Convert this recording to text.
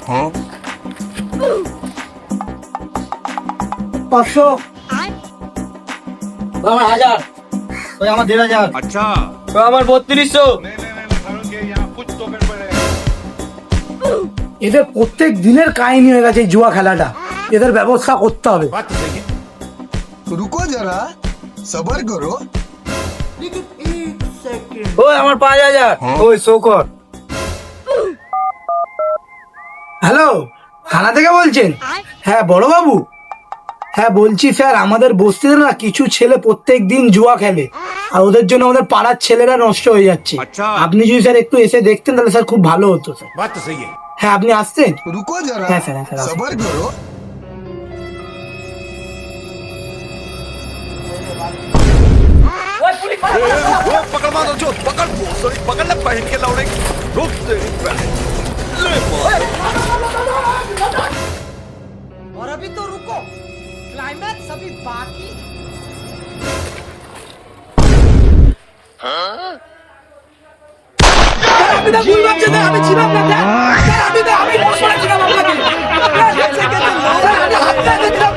500 আমার 1000 ওই আমার 1500 अच्छा ওই আমার 3200 এদের প্রত্যেক দিনের কাহিনী হয়ে গেছে এই জুয়া খেলাটা, এদের ব্যবস্থা করতে হবে। बात तो सही है। रुको जरा सबर करो। ওই আমার 5000 ওই শোকর। হ্যালো, থানা থেকে বলছেন? হ্যাঁ বড় বাবু, হ্যাঁ বলছি স্যার, আমাদের বস্তিতে না কিছু ছেলে প্রত্যেক দিন জুয়া খেলে, আর ওদের জন্য আমাদের পাড়ার ছেলেরা নষ্ট হয়ে যাচ্ছে। আচ্ছা। আপনি যদি স্যার একটু এসে দেখতেন তাহলে স্যার খুব ভালো হতো স্যার। बात तो सही है। হ্যাঁ আপনি আসতেন? रुको जरा हाँ, सर, हाँ, सर, सबर करो। पकड़ मारो जो पकड़ सॉरी पकड़ ले पहन के लौड़े रुक तेरी बहन ले मार। और अभी तो रुको, क्लाइमैक्स अभी बाकी। আমি তো ভুল ভাবছি স্যার, আমি ছিলাম না স্যার। স্যার, আমি তো আমি ভুল করেছিলাম আপনাকে। স্যার, আমি হাত